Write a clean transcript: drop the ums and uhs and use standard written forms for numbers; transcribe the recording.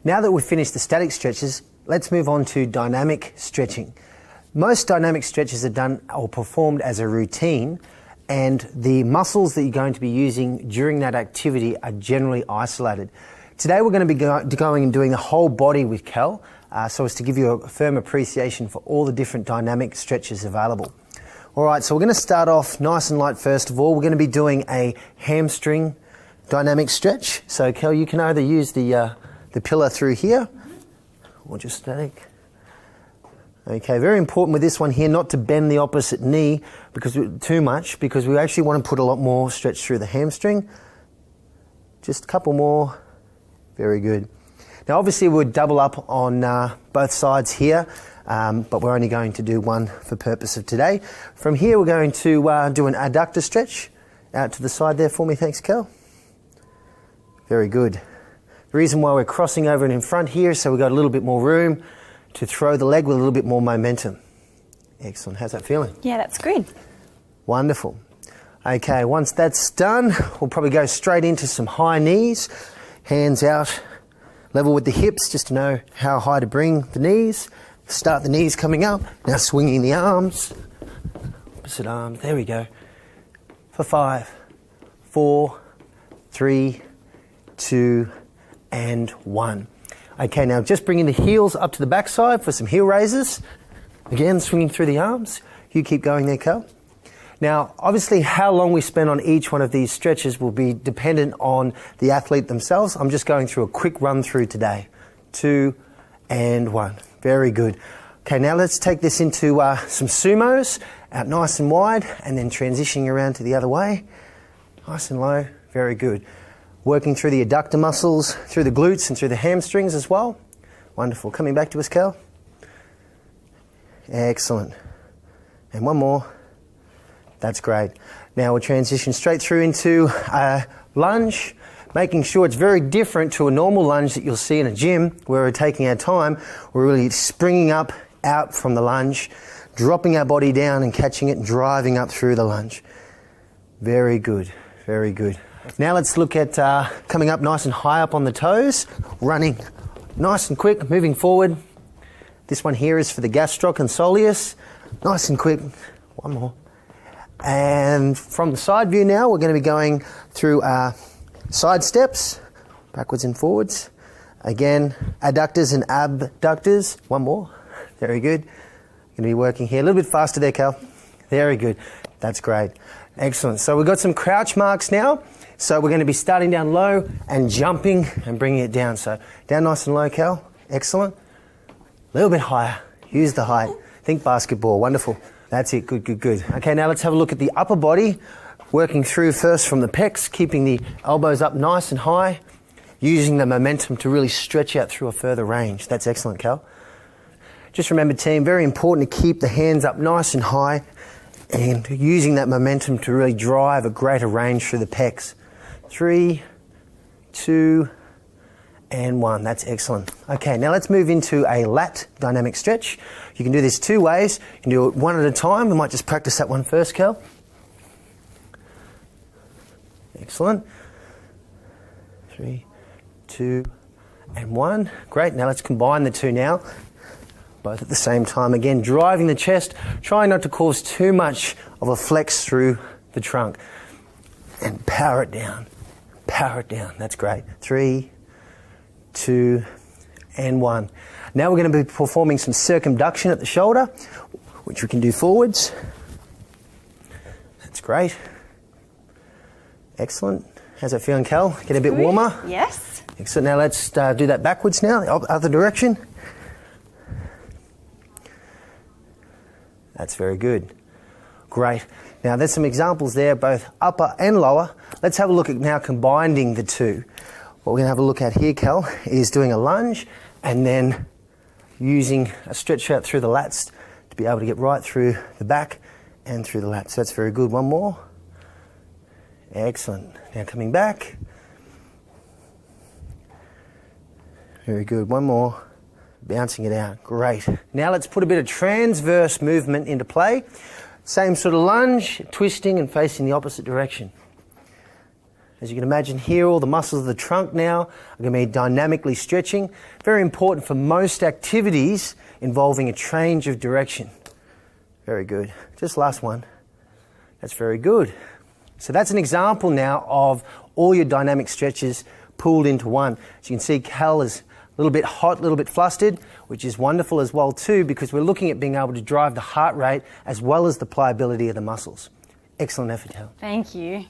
Now that we've finished the static stretches, let's move on to dynamic stretching. Most dynamic stretches are done or performed as a routine, and the muscles that you're going to be using during that activity are generally isolated. Today we're going to be going and doing the whole body with Cal, so as to give you a firm appreciation for all the different dynamic stretches available. Alright, so we're going to start off nice and light first of all. We're going to be doing a hamstring dynamic stretch. So Cal, you can either use the pillar through here or just static. Okay, very important with this one here not to bend the opposite knee too much, because we actually want to put a lot more stretch through the hamstring. Just a couple more. Very good. Now obviously we'll double up on both sides here, but we're only going to do one for purpose of today. From here we're going to do an adductor stretch. Out to the side there for me, thanks Cal. Very good. The reason why we're crossing over and in front here is so we've got a little bit more room to throw the leg with a little bit more momentum. Excellent. How's that feeling? Yeah, that's good. Wonderful. Okay, once that's done, we'll probably go straight into some high knees. Hands out, level with the hips, just to know how high to bring the knees. Start the knees coming up. Now swinging the arms. Opposite arms. There we go. For 5, 4, 3, 2, and 1. Okay, now just bringing the heels up to the backside for some heel raises. Again, swinging through the arms. You keep going there, Cal. Now, obviously, how long we spend on each one of these stretches will be dependent on the athlete themselves. I'm just going through a quick run through today. 2 and 1. Very good. Okay, now let's take this into some sumos, out nice and wide, and then transitioning around to the other way. Nice and low. Very good. Working through the adductor muscles, through the glutes and through the hamstrings as well. Wonderful. Coming back to us, Cal. Excellent. And one more. That's great. Now we'll transition straight through into a lunge, making sure it's very different to a normal lunge that you'll see in a gym where we're taking our time. We're really springing up out from the lunge, dropping our body down and catching it and driving up through the lunge. Very good. Very good. Now let's look at coming up nice and high up on the toes, running nice and quick, moving forward. This one here is for the gastroc and soleus. Nice and quick. One more. And from the side view now, we're going to be going through side steps, backwards and forwards. Again, adductors and abductors. One more. Very good. Going to be working here a little bit faster there, Cal. Very good. That's great. Excellent. So we've got some crouch marks now. So we're going to be starting down low and jumping and bringing it down. So down nice and low, Cal. Excellent. A little bit higher. Use the height. Think basketball. Wonderful. That's it. Good, good, good. Okay, now let's have a look at the upper body. Working through first from the pecs, keeping the elbows up nice and high, using the momentum to really stretch out through a further range. That's excellent, Cal. Just remember, team, very important to keep the hands up nice and high and using that momentum to really drive a greater range through the pecs. 3, 2, and 1. That's excellent. Okay, now let's move into a lat dynamic stretch. You can do this 2 ways. You can do it one at a time. We might just practice that one first, Cal. Excellent. 3, 2, and 1. Great. Now let's combine the two now. Both at the same time. Again, driving the chest. Trying not to cause too much of a flex through the trunk. And power it down. Power it down. That's great. 3, 2, and 1. Now we're going to be performing some circumduction at the shoulder, which we can do forwards. That's great. Excellent. How's that feeling, Cal? Get a bit warmer? Yes. Excellent. Now let's do that backwards now, the other direction. That's very good. Great. Now there's some examples there, both upper and lower. Let's have a look at now combining the two. What we're going to have a look at here, Cal, is doing a lunge and then using a stretch out through the lats to be able to get right through the back and through the lats. So that's very good. One more. Excellent. Now coming back. Very good. One more. Bouncing it out. Great. Now let's put a bit of transverse movement into play. Same sort of lunge, twisting and facing the opposite direction. As you can imagine here, all the muscles of the trunk now are going to be dynamically stretching. Very important for most activities involving a change of direction. Very good. Just last one. That's very good. So that's an example now of all your dynamic stretches pooled into one. As you can see, Cal is a little bit hot, a little bit flustered, which is wonderful as well too, because we're looking at being able to drive the heart rate as well as the pliability of the muscles. Excellent effort, Cal. Thank you.